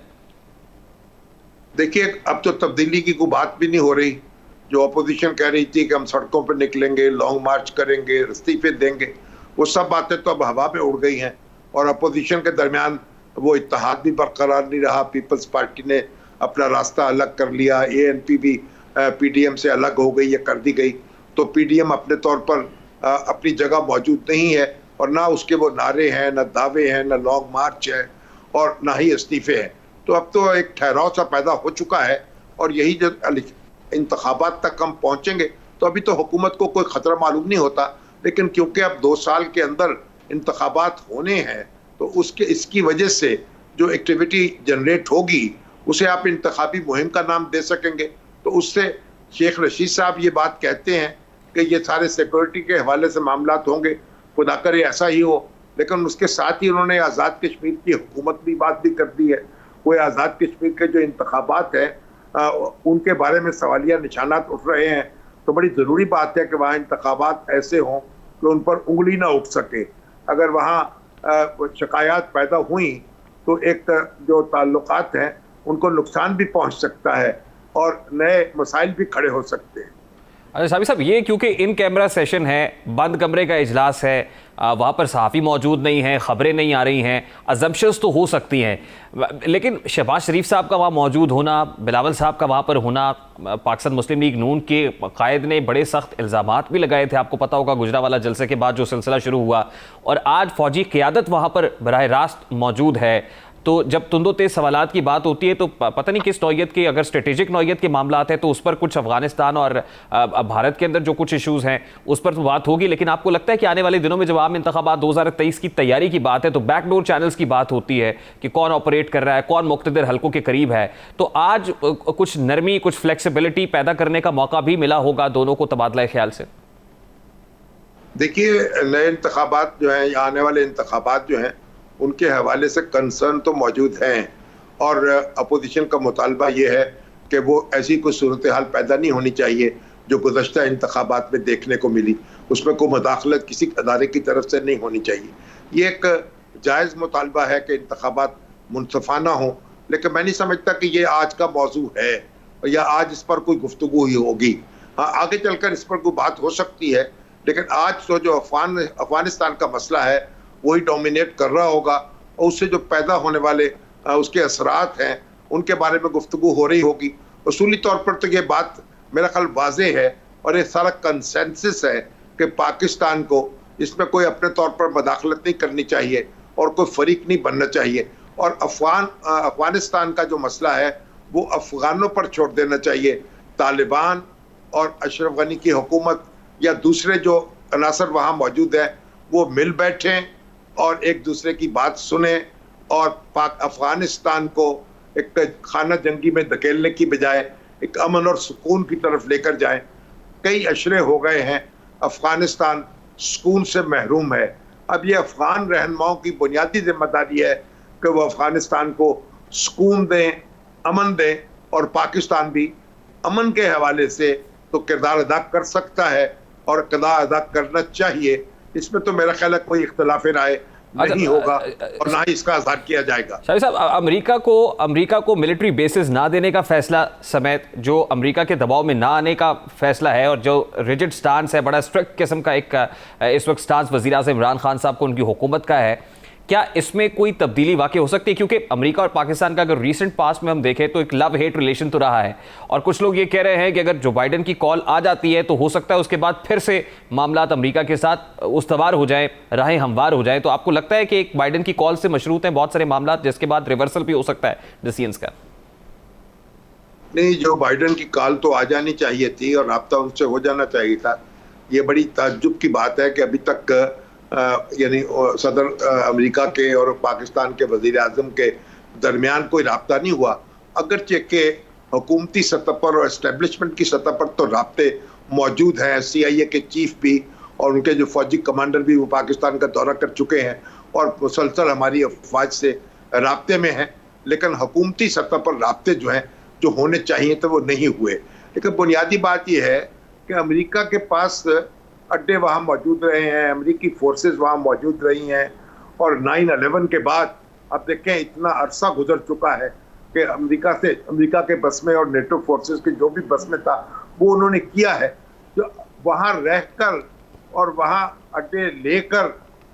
देखिए, अब तो तब्दीली की कोई बात भी नहीं हो रही। जो अपोजिशन कह रही थी कि हम सड़कों पर निकलेंगे, लॉन्ग मार्च करेंगे, इस्तीफे देंगे, वो सब बातें तो अब हवा में उड़ गई हैं, और अपोजिशन के दरमियान वो इत्तेहाद भी बरकरार नहीं रहा। पीपल्स पार्टी ने अपना रास्ता अलग कर लिया, ANP भी PDM से अलग हो गई या कर दी गई। तो PDM अपने तौर पर अपनी जगह मौजूद नहीं है, और ना उसके वो नारे हैं, ना दावे हैं, ना लॉन्ग मार्च है, और ना ही इस्तीफे हैं। तो अब तो एक ठहराव सा पैदा हो चुका है, और यही जो इंतखाबात तक हम पहुंचेंगे तो अभी तो हुकूमत को कोई खतरा मालूम नहीं होता, लेकिन क्योंकि अब 2 साल के अंदर इंतखाबात होने हैं, तो इसकी वजह से जो एक्टिविटी जनरेट होगी उसे आप इंतखाबी मुहिम का नाम दे सकेंगे। तो उससे शेख रशीद साहब ये बात कहते हैं कि ये सारे सिक्योरिटी के हवाले से मामलात होंगे, खुदा करे ऐसा ही हो, लेकिन उसके साथ ही उन्होंने आज़ाद कश्मीर की हुकूमत की बात भी कर दी है। कोई आज़ाद कश्मीर के जो इंतखाबात हैं उनके बारे में सवालिया निशानात उठ रहे हैं, तो बड़ी ज़रूरी बात है कि वहाँ इंतखाबात ऐसे हों कि उन पर उंगली ना उठ सके। अगर वहाँ शिकायत पैदा हुई तो एक जो ताल्लुकात हैं उनको नुकसान भी पहुंच सकता है और नए मसाइल भी खड़े हो सकते हैं। अच्छा शाबी साहब, ये क्योंकि इन कैमरा सेशन है, बंद कमरे का इजलास है, वहाँ पर सहाफ़ी मौजूद नहीं हैं, ख़बरें नहीं आ रही हैं, अजम्पशंस तो हो सकती हैं, लेकिन शहबाज शरीफ साहब का वहाँ मौजूद होना, बिलावल साहब का वहाँ पर होना, पाकिस्तान मुस्लिम लीग नून के कायद ने बड़े सख्त इल्ज़ामात भी लगाए थे, आपको पता होगा गुजरावाला जलसे के बाद जो सिलसिला शुरू हुआ, और आज फ़ौजी क़ियादत वहाँ पर बराह रास्त मौजूद है। तो जब तुंदो तेज सवालात की बात होती है तो पता नहीं किस नौयत के, अगर स्ट्रेटेजिक नौयत के मामलात हैं तो उस पर कुछ अफगानिस्तान और भारत के अंदर जो कुछ इशूज़ हैं उस पर तो बात होगी, लेकिन आपको लगता है कि आने वाले दिनों में जब आम इंतखाबात 2023 की तैयारी की बात है तो बैकडोर चैनल्स की बात होती है कि कौन ऑपरेट कर रहा है, कौन मुक़्तदर हल्कों के करीब है, तो आज कुछ नरमी, कुछ फ्लेक्सिबिलिटी पैदा करने का मौका भी मिला होगा दोनों को तबादला ख्याल से? देखिए, नए इंतखाबात जो हैं या आने वाले इंतखाबात जो हैं उनके हवाले से कंसर्न तो मौजूद हैं और अपोजिशन का मुतालबा ये है कि वो ऐसी कोई सूरत हाल पैदा नहीं होनी चाहिए जो गुज़श्ता इंतखाबात में देखने को मिली, उसमें कोई मुदाखलत किसी अदारे की तरफ से नहीं होनी चाहिए। ये एक जायज़ मुतालबा है कि इंतखाबात मुनसफाना हो, लेकिन मैं नहीं समझता कि ये आज का मौजू है या आज इस पर कोई गुफ्तगू ही होगी। हाँ, आगे चलकर इस पर कोई बात हो सकती है, लेकिन आज तो जो अफगानिस्तान का मसला है वही डोमिनेट कर रहा होगा और उससे जो पैदा होने वाले उसके असरात हैं उनके बारे में गुफ्तगू हो रही होगी। उसूली तौर पर तो ये बात मेरा ख्याल वाज़ेह है और ये सारा कंसेंसस है कि पाकिस्तान को इसमें कोई अपने तौर पर मदाखलत नहीं करनी चाहिए और कोई फरीक नहीं बनना चाहिए, और अफगानिस्तान का जो मसला है वो अफगानों पर छोड़ देना चाहिए। तालिबान और अशरफ गनी की हुकूमत या दूसरे जो अनासर वहाँ मौजूद है वो मिल बैठें और एक दूसरे की बात सुने और अफगानिस्तान को एक खाना जंगी में धकेलने की बजाय एक अमन और सुकून की तरफ लेकर जाएं। कई अशरे हो गए हैं अफगानिस्तान सुकून से महरूम है। अब ये अफगान रहनुमाओं की बुनियादी जिम्मेदारी है कि वो अफगानिस्तान को सुकून दें, अमन दें, और पाकिस्तान भी अमन के हवाले से तो किरदार अदा कर सकता है और किरदार अदा करना चाहिए। इसमें तो मेरा ख्याल है कोई इख्तिलाफ राय नहीं होगा और ना ही इसका इज़हार किया जाएगा। शाही साहब, अमेरिका को मिलिट्री बेसिस ना देने का फैसला समेत जो अमेरिका के दबाव में ना आने का फैसला है और जो रिजिड स्टांस है, बड़ा स्ट्रिक्ट किस्म का एक इस वक्त स्टांस वज़ीर आज़म इमरान खान साहब को उनकी हुकूमत का है, क्या इसमें कोई तब्दीली वाकई हो सकती है? क्योंकि अमेरिका और पाकिस्तान का अगर रीसेंट पास्ट में हम देखें तो एक लव हेट रिलेशन तो रहा है, और कुछ लोग ये कह रहे हैं कि अगर जो बाइडन की कॉल आ जाती है तो हो सकता है उसके बाद फिर से मामलात अमेरिका के साथ उस्तवार हो जाएं, राहें हमवार हो जाएं। तो आपको लगता है कि एक बाइडन की कॉल से मशरूत हैं बहुत सारे मामलात जिसके बाद रिवर्सल भी हो सकता है डिसीजंस का? नहीं, जो बाइडन की कॉल तो आ जानी चाहिए थी और राब्ता उनसे हो जाना चाहिए था। ये बड़ी ताज्जुब की बात है कि अभी तक यानी सदर अमेरिका के और पाकिस्तान के वजीर आज़म के दरमियान कोई राब्ता नहीं हुआ। अगरचे के हुकूमती सतह पर और एस्टेब्लिशमेंट की सतह पर तो राब्ते मौजूद हैं। CIA के चीफ भी और उनके जो फौजी कमांडर भी वो पाकिस्तान का दौरा कर चुके हैं और मुसलसल हमारी अफवाज से राब्ते में हैं, लेकिन हुकूमती सतह पर राब्ते जो हैं जो होने चाहिए तो वो नहीं हुए। लेकिन बुनियादी बात यह है कि अमेरिका के पास अड्डे वहाँ मौजूद रहे हैं, अमेरिकी फोर्सेस वहाँ मौजूद रही हैं, और 9/11 के बाद अब देखें इतना अरसा गुजर चुका है कि अमेरिका के बस में और नेटो फोर्सेस के जो भी बस में था वो उन्होंने किया है, जो वहाँ रहकर और वहाँ अड्डे लेकर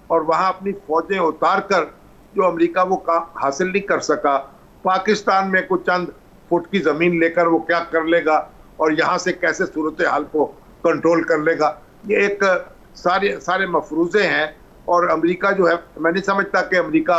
और वहाँ अपनी फौजें उतार कर जो अमेरिका वो काम हासिल नहीं कर सका। पाकिस्तान में कुछ चंद फुट की ज़मीन लेकर वो क्या कर लेगा और यहाँ से कैसे सूरत हाल को कंट्रोल कर लेगा, ये एक सारे मफरूज़े हैं। और अमेरिका जो है, मैं नहीं समझता कि अमेरिका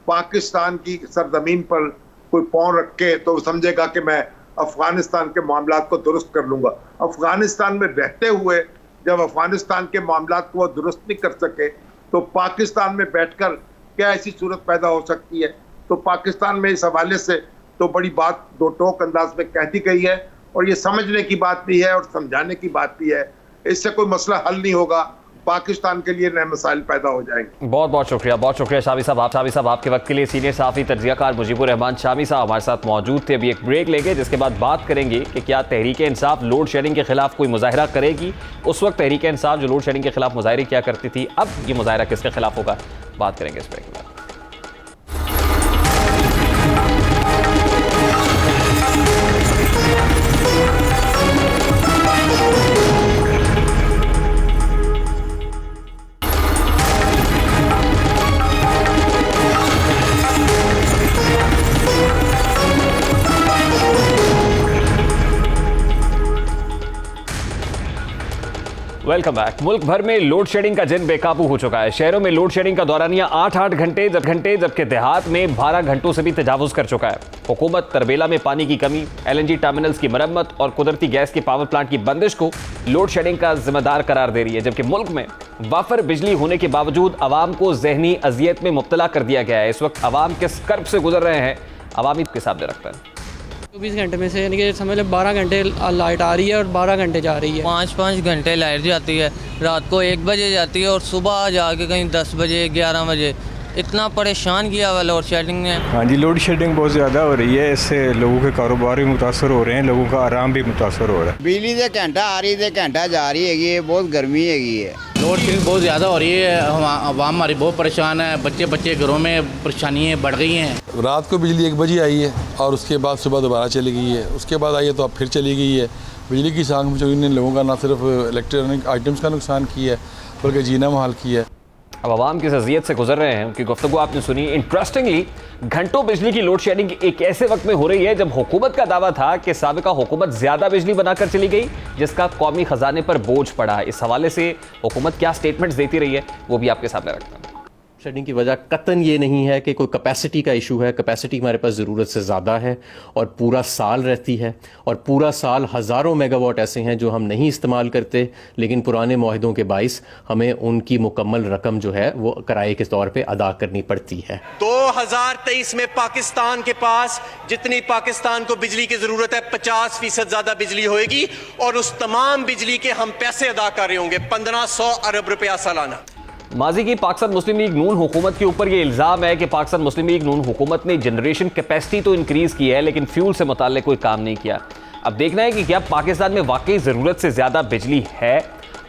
पाकिस्तान की सरजमीन पर कोई पाँव रख के तो समझेगा कि मैं अफगानिस्तान के मामलात को दुरुस्त कर लूँगा। अफगानिस्तान में रहते हुए जब अफगानिस्तान के मामलात को दुरुस्त नहीं कर सके तो पाकिस्तान में बैठकर क्या ऐसी सूरत पैदा हो सकती है? तो पाकिस्तान में इस हवाले से तो बड़ी बात दो टोक अंदाज में कह दी गई है और ये समझने की बात भी है और समझाने की बात भी है। इससे कोई मसला हल नहीं होगा, पाकिस्तान के लिए नए मसाइल पैदा हो जाएंगे। बहुत बहुत शुक्रिया शामी साहब आपके वक्त के लिए। सीनियर सहाफ़ी तज्ज़ियाकार मुजीबुर रहमान शामी साहब हमारे साथ मौजूद थे। अभी एक ब्रेक लेंगे जिसके बाद बात करेंगे कि क्या तहरीक इंसाफ लोड शेडिंग के खिलाफ कोई मुजाहरा करेगी। उस वक्त तहरीक इंसाफ जो लोड शेडिंग के खिलाफ मुजाहरे किया करती थी, अब ये मुजाहरा किसके खिलाफ होगा? बात करेंगे इस ब्रेक में। Welcome back. मुल्क भर में लोड शेडिंग का जिन बेकाबू हो चुका है। शहरों में लोड शेडिंग का दौरानिया 8-8 घंटे जबकि देहात में 12 घंटों से भी तजावुज कर चुका है। हुकूमत तरबेला में पानी की कमी, LNG टर्मिनल्स की मरम्मत और कुदरती गैस के पावर प्लांट की बंदिश को लोड शेडिंग का जिम्मेदार करार दे रही है, जबकि मुल्क में वाफर बिजली होने के बावजूद अवाम को जहनी अजियत में मुब्तला कर दिया गया है। इस वक्त अवाम किस कर्ब से गुजर रहे हैं, अवामी के सामने रखता है। 24 घंटे में से यानी कि समझ लो 12 घंटे लाइट आ रही है और 12 घंटे जा रही है। 5-5 घंटे लाइट जाती है, रात को 1 बजे जाती है और सुबह जाके कहीं 10 बजे 11 बजे। इतना परेशान किया हुआ लोड शेडिंग ने। हाँ जी, लोड शेडिंग बहुत ज़्यादा हो रही है। इससे लोगों के कारोबार भी मुतासर हो रहे हैं, लोगों का आराम भी मुतासर हो रहा है। बिजली से घंटा आ रही है, घंटा जा रही है, बहुत गर्मी है। लोड शेडिंग बहुत ज़्यादा हो रही है, आवाम हमारी बहुत परेशान है। बच्चे घरों में परेशानियाँ बढ़ गई हैं। रात को बिजली 1 बजे आई है और उसके बाद सुबह दोबारा चली गई है, उसके बाद आई है तो अब फिर चली गई है। बिजली की सांख में चोरी ने लोगों का ना सिर्फ इलेक्ट्रॉनिक आइटम्स का नुकसान किया है बल्कि जीना मुहाल किया है। अब अवाम किस अजियत से गुजर रहे हैं, उनकी गुफ्तगू आपने सुनी। इंटरेस्टिंगली घंटों बिजली की लोड शेडिंग एक ऐसे वक्त में हो रही है जब हुकूमत का दावा था कि साबिका हुकूमत ज्यादा बिजली बनाकर चली गई, जिसका कौमी खजाने पर बोझ पड़ा। इस हवाले से हुकूमत क्या स्टेटमेंट्स देती रही है, वो भी आपके सामने रखता हूं। शेडिंग की वजह कतन ये नहीं है कि कोई कैपेसिटी का इशू है। कैपेसिटी हमारे पास ज़रूरत से ज़्यादा है और पूरा साल रहती है, और पूरा साल हज़ारों मेगावाट ऐसे हैं जो हम नहीं इस्तेमाल करते, लेकिन पुराने मुआहदों के बाइस हमें उनकी मुकम्मल रकम जो है वो किराए के तौर पे अदा करनी पड़ती है। 2023 में पाकिस्तान के पास जितनी पाकिस्तान को बिजली की ज़रूरत है 50% ज़्यादा बिजली होएगी, और उस तमाम बिजली के हम पैसे अदा कर रहे होंगे 1500 अरब रुपया सालाना। माजी की पाकिस्तान मुस्लिम लीग नून हुकूमत के ऊपर यह इल्ज़ाम है कि पाकिस्तान मुस्लिम लीग नून हुकूमत ने जनरेशन कैपेसिटी तो इंक्रीज़ की है लेकिन फ्यूल से मुताल्लिक़ कोई काम नहीं किया। अब देखना है कि क्या पाकिस्तान में वाकई ज़रूरत से ज़्यादा बिजली है।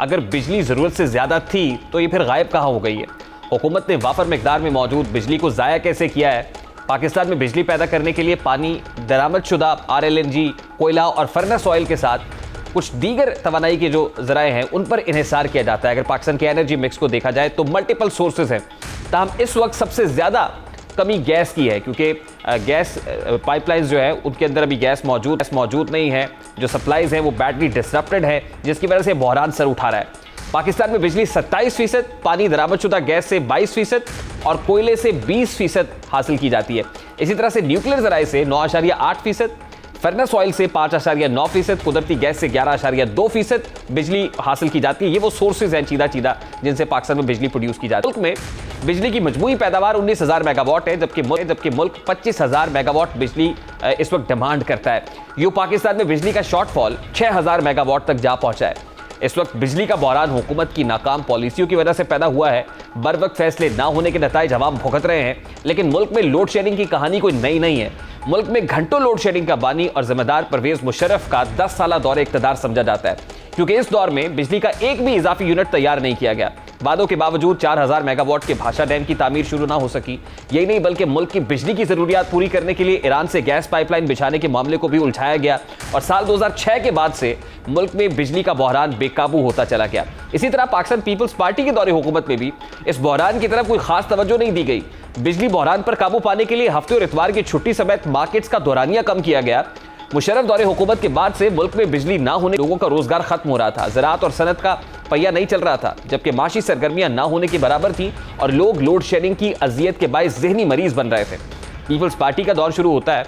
अगर बिजली ज़रूरत से ज़्यादा थी तो ये फिर गायब कहाँ हो गई है। हुकूमत ने वाफर मिकदार में मौजूद बिजली को ज़ाया कैसे किया है। पाकिस्तान में बिजली पैदा करने के लिए पानी, दरामदशुदा RLNG, कोयला और फर्नेस ऑयल के साथ कुछ दीगर तवानाई के जो ज़राए हैं उन पर इन्हिसार किया जाता है। अगर पाकिस्तान के एनर्जी मिक्स को देखा जाए तो मल्टीपल सोर्सेज हैं। ताहम इस वक्त सबसे ज़्यादा कमी गैस की है, क्योंकि गैस पाइपलाइंस जो है उनके अंदर अभी गैस मौजूद नहीं है। जो सप्लाईज हैं वो बैटरी डिसरप्टेड है, जिसकी वजह से बहरान सर उठा रहा है। पाकिस्तान में बिजली 27%, पानी दरामदशुदा गैस से 22% और कोयले से 20% हासिल की जाती है। इसी तरह से न्यूक्लियर ज़राए से 9.8%, फर्नेस ऑयल से 5.9%, कुदरती गैस से 11.2% बिजली हासिल की जाती है। ये वो सोर्सेज हैं चीदा जिनसे पाकिस्तान में बिजली प्रोड्यूस की जाती है। मुल्क में बिजली की मजमूई पैदावार 19,000 मेगावाट है, जबकि मुल्क 25,000 मेगावाट बिजली इस वक्त डिमांड करता है। यूँ पाकिस्तान में बिजली का शॉर्टफॉल 6,000 मेगावाट तक जा पहुंचा है। इस वक्त बिजली का बहरान हुकूमत की नाकाम पॉलिसियों की वजह से पैदा हुआ है। बर वक्त फैसले ना होने के नताइज अवाम भुगत रहे हैं, लेकिन मुल्क में लोड शेडिंग की कहानी कोई नई नहीं है। मुल्क में घंटों लोड शेडिंग का बानी और जिम्मेदार परवेज मुशर्रफ का 10 साला दौरे इक़्तिदार समझा जाता है, क्योंकि इस दौर में बिजली का एक भी इजाफी यूनिट तैयार नहीं किया गया। वादों के बावजूद 4,000 मेगावाट के भाषा डैम की तामीर शुरू ना हो सकी। यही नहीं बल्कि मुल्क की बिजली की जरूरियात पूरी करने के लिए ईरान से गैस पाइपलाइन बिछाने के मामले को भी उलझाया गया, और साल 2006 के बाद से मुल्क में बिजली का बहरान बेकाबू होता चला गया। इसी तरह पाकिस्तान पीपल्स पार्टी के दौरे हुकूमत में भी इस बहरान की तरफ कोई खास तवज्जो नहीं दी गई। बिजली बहरान पर काबू पाने के लिए हफ्ते और इतवार की छुट्टी समेत मार्केट्स का दौरानिया कम किया गया। मुशर्रफ दौरे हुकूमत के बाद से मुल्क में बिजली ना होने लोगों का रोजगार खत्म हो रहा था, ज़राअत और सनत का पहिया नहीं चल रहा था, जबकि माशी सरगर्मियां ना होने के बराबर थी और लोग लोड शेडिंग की अजियत के बायस ज़हनी मरीज बन रहे थे। पीपल्स पार्टी का दौर शुरू होता है,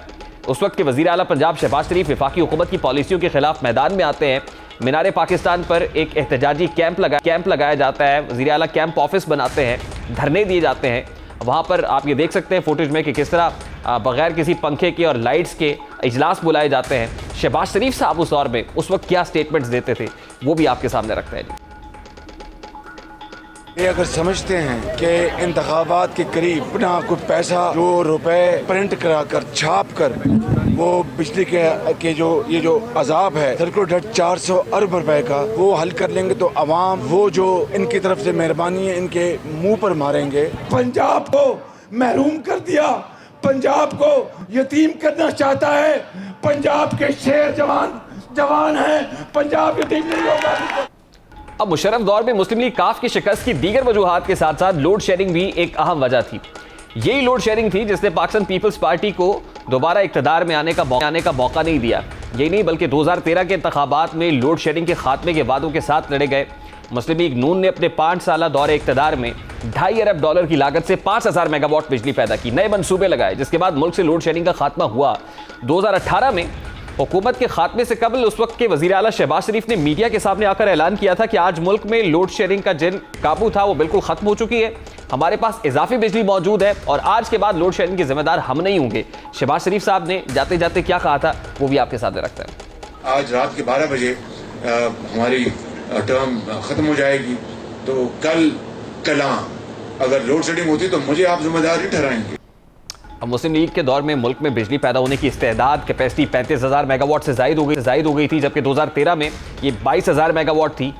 उस वक्त के वज़ीर आला पंजाब शहबाज शरीफ वफाकी हुकूमत की पॉलिसियों के खिलाफ मैदान में आते हैं। मीनारे पाकिस्तान पर एक एहतजाजी कैंप लगाया जाता है, वज़ीर आला कैंप ऑफिस बनाते हैं, धरने दिए जाते हैं। वहाँ पर आप ये देख सकते हैं फुटेज में कि किस तरह बगैर किसी पंखे के और लाइट्स के इजलास बुलाए जाते हैं। शहबाज शरीफ साहब उस दौर में उस वक्त क्या स्टेटमेंट्स देते थे वो भी आपके सामने रखते हैं। ये अगर समझते हैं कि इंतखाबात के करीब अपना कोई पैसा, जो रुपए प्रिंट कराकर छाप कर वो बिजली के जो ये जो अजाब है सर्कुलर डेट 400 अरब रुपए का, वो हल कर लेंगे तो अवाम वो जो इनकी तरफ से मेहरबानी है इनके मुंह पर मारेंगे। पंजाब को महरूम कर दिया, पंजाब को यतीम करना चाहता है। पंजाब के शेर जवान हैं, पंजाब यतीम नहीं होगा। अब मुशर्रफ दौर में मुस्लिम लीग काफ की शिकस्त की दीगर वजूहात के साथ साथ लोड शेडिंग भी एक अहम वजह थी। यही लोड शेडिंग थी जिसने पाकिस्तान पीपल्स पार्टी को दोबारा इक्तदार में आने का मौका नहीं दिया। यही नहीं बल्कि 2013 के इंतखाबात में लोड शेडिंग के खात्मे के वादों के साथ लड़े गए। मुस्लिम लीग नून ने अपने 5 साला दौरे इक्तदार में $2.5 अरब की लागत से 5000 मेगावाट बिजली पैदा की, नए मंसूबे लगाए, जिसके बाद मुल्क से लोड शेडिंग का खात्मा हुआ। 2018 में हुकूमत के खात्मे से कबल उस वक्त के वज़ीर आला शहबाज शरीफ ने मीडिया के सामने आकर ऐलान किया था कि आज मुल्क में लोड शेडिंग का जिन काबू था वो बिल्कुल खत्म हो चुकी है, हमारे पास इजाफी बिजली मौजूद है और आज के बाद लोड शेडिंग के जिम्मेदार हम नहीं होंगे। शहबाज शरीफ साहब ने जाते जाते क्या कहा था वो भी आपके सामने रखते हैं। आज रात के 12 बजे हमारी टर्म खत्म हो जाएगी, तो कल अगर लोड शेडिंग होती तो मुझे आप जिम्मेदार नहीं ठहराएंगे। अब मुस्लिम लीग के दौर में मुल्क में बिजली पैदा होने की इस्तेदाद कैपेसिटी 35,000 मेगावाट से जायद हो गई थी, जबकि 2013 में ये 22,000 मेगावाट थी।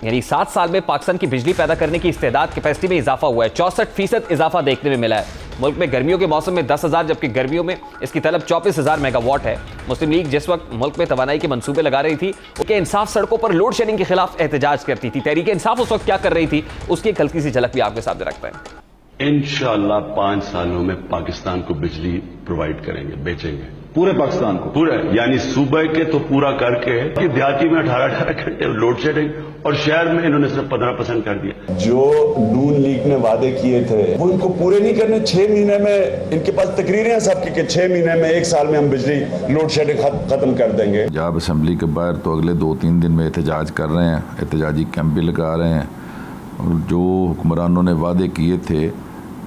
यानी 7 साल में पाकिस्तान की बिजली पैदा करने की इस्तेदाद कैपेसिटी में इजाफा हुआ है। 64% इजाफा देखने में मिला है। मुल्क में गर्मियों के मौसम में 10,000 जबकि गर्मियों में इसकी तलब 24,000 मेगावाट है। मुस्लिम लीग जिस वक्त मुल्क में तवानाई के मंसूबे लगा रही थी, उसके इंसाफ सड़कों पर लोड शेडिंग के खिलाफ एहतजाज करती थी। तहरीक इंसाफ उस वक्त क्या कर रही थी उसकी एक हल्की सी झलक भी आपके सामने रखते हैं। इंशाअल्लाह 5 सालों में पाकिस्तान को बिजली प्रोवाइड करेंगे, बेचेंगे पूरे पाकिस्तान को, पूरे यानी सूबे के तो पूरा करके कि देहाती में 18 घंटे लोड शेडिंग और शहर में इन्होंने सिर्फ 15% कर दिया। जो नून लीग ने वादे किए थे वो इनको पूरे नहीं करने। 6 महीने में इनके पास तकरीरें हैं सबकी कि 6 महीने में 1 साल में हम बिजली लोड शेडिंग खत्म कर देंगे। पंजाब असम्बली के बाहर तो अगले 2-3 दिन में एहतजाज कर रहे हैं, एहतजाजी कैंप भी लगा रहे हैं। और जो हुक्मरानों ने वादे किए थे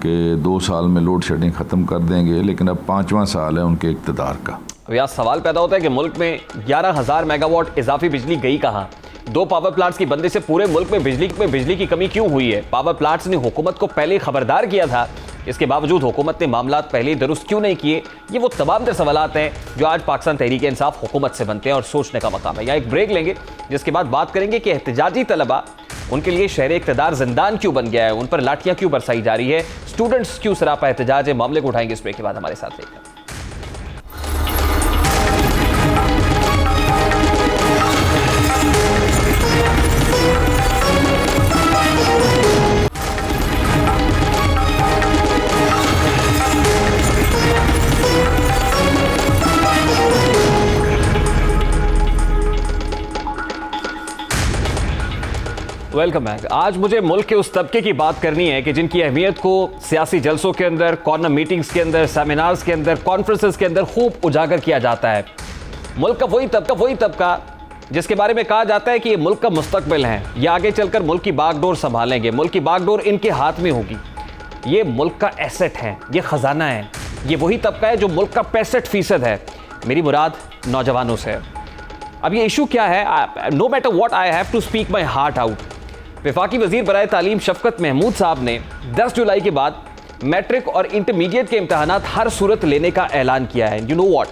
कि 2 साल में लोड शेडिंग ख़त्म कर देंगे, लेकिन अब 5वां साल है उनके इक़्तिदार का। अब यहाँ सवाल पैदा होता है कि मुल्क में 11,000 मेगावाट इजाफी बिजली गई कहाँ? 2 पावर प्लांट्स की बंदी से पूरे मुल्क में बिजली की कमी क्यों हुई है? पावर प्लांट्स ने हुकूमत को पहले ही खबरदार किया था, इसके बावजूद हुकूमत ने मामला पहले ही दुरुस्त क्यों नहीं किए? ये वो तमाम तर सवालात हैं जो आज पाकिस्तान तहरीक इंसाफ हुकूमत से बनते हैं और सोचने का मकाम है। यहाँ एक ब्रेक लेंगे, जिसके बाद बात करेंगे कि एहतजाजी तलबा, उनके लिए शहर इक़्तिदार जिंदान क्यों बन गया है, उन पर लाठियां क्यों बरसाई जा रही है, स्टूडेंट्स क्यों सरापा एहतजाज है। मामले को उठाएंगे इस ब्रेक के बाद, हमारे साथ रहिएगा। Welcome back. आज मुझे मुल्क के उस तबके की बात करनी है कि जिनकी अहमियत को सियासी जलसों के अंदर, कॉर्नर मीटिंग्स के अंदर, सेमिनार्स के अंदर, कॉन्फ्रेंसेस के अंदर खूब उजागर किया जाता है। मुल्क का वही तबका जिसके बारे में कहा जाता है कि ये मुल्क का मुस्तकबिल है, ये आगे चलकर मुल्क की बागडोर संभालेंगे, मुल्क की बागडोर इनके हाथ में होगी, ये मुल्क का एसेट है, ये खजाना है। ये वही तबका है जो मुल्क का 65% है। मेरी मुराद नौजवानों से। अब ये इशू क्या है? No matter what, I have to speak my heart out. वफाकी वज़ीर बराए तालीम शफ़क़त महमूद साहब ने 10 जुलाई के बाद मैट्रिक और इंटरमीडिएट के इम्तहानात हर सूरत लेने का ऐलान किया है। You know what,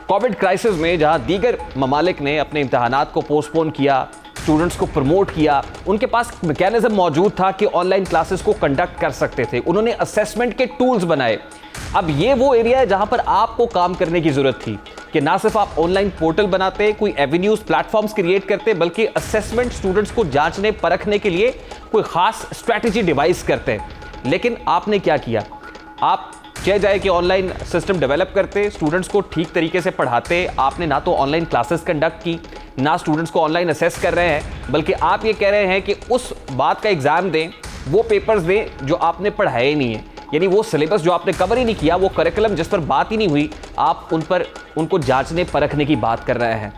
Covid crisis में जहां दीगर ममालिक ने अपने इम्तहानात को पोस्टपोन किया, स्टूडेंट्स को प्रमोट किया, उनके पास मैकेनिज्म मौजूद था कि ऑनलाइन क्लासेस को कंडक्ट कर सकते थे, उन्होंने असेसमेंट के टूल्स बनाए। अब ये वो एरिया है जहां पर आपको काम करने की जरूरत थी कि ना सिर्फ आप ऑनलाइन पोर्टल बनाते, कोई एवेन्यूज, प्लेटफॉर्म्स क्रिएट करते, बल्कि असेसमेंट स्टूडेंट्स को जांचने परखने के लिए कोई खास स्ट्रैटेजी डिवाइस करते। लेकिन आपने क्या किया? आप चाहे जाए कि ऑनलाइन सिस्टम डेवलप करते, स्टूडेंट्स को ठीक तरीके से पढ़ाते। आपने ना तो ऑनलाइन क्लासेस कंडक्ट की, ना स्टूडेंट्स को ऑनलाइन असेस कर रहे हैं, बल्कि आप ये कह रहे हैं कि उस बात का एग्जाम दें, वो पेपर्स दें जो आपने पढ़ाए नहीं है। यानी वो सिलेबस जो आपने कवर ही नहीं किया, वो करिकुलम जिस पर बात ही नहीं हुई, आप उनको जांचने परखने की बात कर रहे हैं।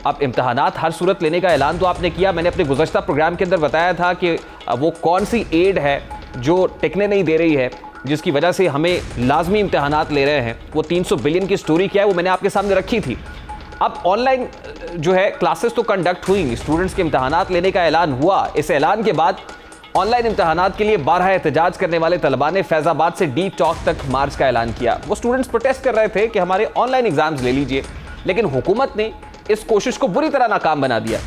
अब इम्तहानात हर सूरत लेने का ऐलान तो आपने किया। मैंने अपने गुज़श्ता प्रोग्राम के अंदर बताया था कि वो कौन सी एड है जो टिकने नहीं दे रही है, जिसकी वजह से हमें लाजमी इम्तहानात ले रहे हैं। वो 300 बिलियन की स्टोरी क्या है वो मैंने आपके सामने रखी थी। अब ऑनलाइन जो है क्लासेस तो कंडक्ट हुई, स्टूडेंट्स के इम्तहानात लेने का ऐलान हुआ। इस ऐलान के बाद ऑनलाइन इम्तहानात के लिए 12 एहतजाज करने वाले तलबा ने फैजाबाद से डी चौक तक मार्च का ऐलान किया। वो स्टूडेंट्स प्रोटेस्ट कर रहे थे कि हमारे ऑनलाइन एग्जाम्स ले लीजिए, लेकिन हुकूमत ने इस कोशिश को बुरी तरह नाकाम बना दिया।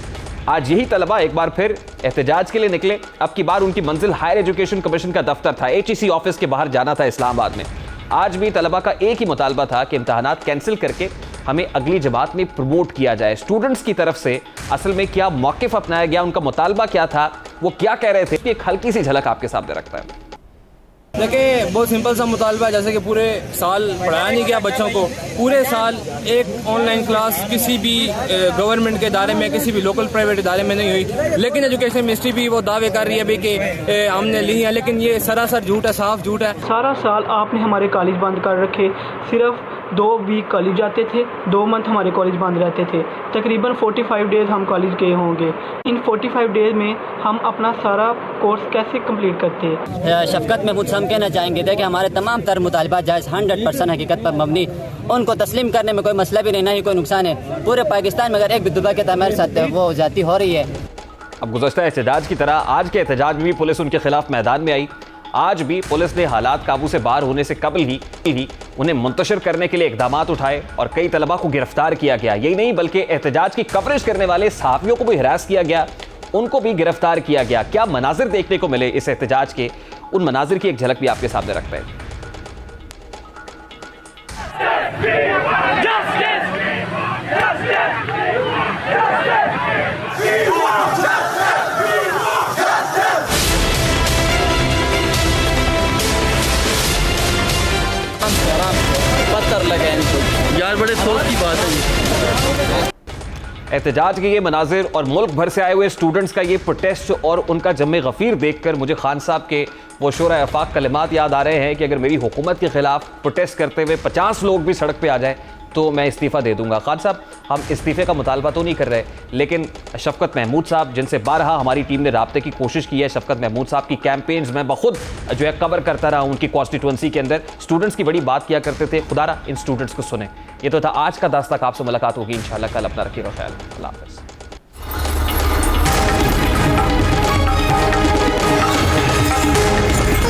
आज यही तलबा एक बार फिर एहतजाज के लिए निकले। अब की बार उनकी मंजिल हायर एजुकेशन कमीशन का दफ्तर था, HEC ऑफिस के बाहर जाना था इस्लामाबाद में। आज भी तलबा का एक ही मुतालबा था कि इम्तहानात कैंसिल करके हमें अगली जमात में प्रमोट किया जाए। स्टूडेंट्स की तरफ से असल में क्या मौक़िफ़ अपनाया गया, उनका मुतालबा क्या था, वो क्या कह रहे थे, एक हल्की सी झलक आपके सामने रखता है। देखिए, बहुत सिंपल सा मुतालबा है, जैसे कि पूरे साल पढ़ाया नहीं गया बच्चों को, पूरे साल एक ऑनलाइन क्लास किसी भी गवर्नमेंट के इदारे में, किसी भी लोकल प्राइवेट इदारे में नहीं हुई, लेकिन एजुकेशन मिनिस्ट्री भी वो दावे कर रही है भी कि हमने ली है, लेकिन ये सरासर झूठ है, साफ झूठ है। सारा साल आपने हमारे कॉलेज बंद कर रखे, सिर्फ 2 वीक कॉलेज जाते थे, 2 मंथ हमारे कॉलेज बंद रहते थे, तकरीबन 45 डेज़ हम कॉलेज गए होंगे। इन 45 डेज़ में हम अपना सारा कोर्स कैसे कंप्लीट करते हैं? शफकत महमूद हम कहना चाहेंगे कि हमारे तमाम तर मुतालबा जायज़ 100% हकीकत पर मबनी, उनको तस्लीम करने में कोई मसला भी नहीं, ना ही कोई नुकसान है। पूरे पाकिस्तान में अगर एक भी दुबा के हमारे साथ वो ज्यादती हो रही है। अब गुज़श्ता एहतजाज की तरह आज के एहतजाज में भी पुलिस उनके खिलाफ मैदान में आई। आज भी पुलिस ने हालात काबू से बाहर होने से कबल ही उन्हें मुंतशिर करने के लिए इकदाम उठाए और कई तलबा को गिरफ्तार किया गया। यही नहीं बल्कि एहतजाज की कवरेज करने वाले सहाफ़ियों को भी हिरास किया गया, उनको भी गिरफ्तार किया गया। क्या मनाजिर देखने को मिले इस एहतजाज के, उन मनाजिर की एक झलक भी आपके सामने रखते हैं। पत्थर लगे इनको, यार बड़े सोच की बात है। एहतजाज के ये मनाजिर और मुल्क भर से आए हुए स्टूडेंट्स का ये प्रोटेस्ट और उनका जमे गफ़ीर देखकर मुझे खान साहब के वो शोरा आफाक कलिमात याद आ रहे हैं कि अगर मेरी हुकूमत के खिलाफ प्रोटेस्ट करते हुए 50 लोग भी सड़क पे आ जाए तो मैं इस्तीफ़ा दे दूंगा। खान साहब, हम इस्तीफ़े का मुतालबा तो नहीं कर रहे, लेकिन शफकत महमूद साहब जिनसे बारहा हमारी टीम ने राब्ते की कोशिश की है, शफकत महमूद साहब की कैंपेन्स में बखुद जो है कवर करता रहा, उनकी कॉन्स्टिट्यूंसी के अंदर स्टूडेंट्स की बड़ी बात किया करते थे। खुदारा इन स्टूडेंट्स को सुने। ये तो था आज का दास्ताक। आपसे मुलाकात होगी इंशाल्लाह कल। अपना रखिएगा ख्याल। अल्लाह हाफ़िज़।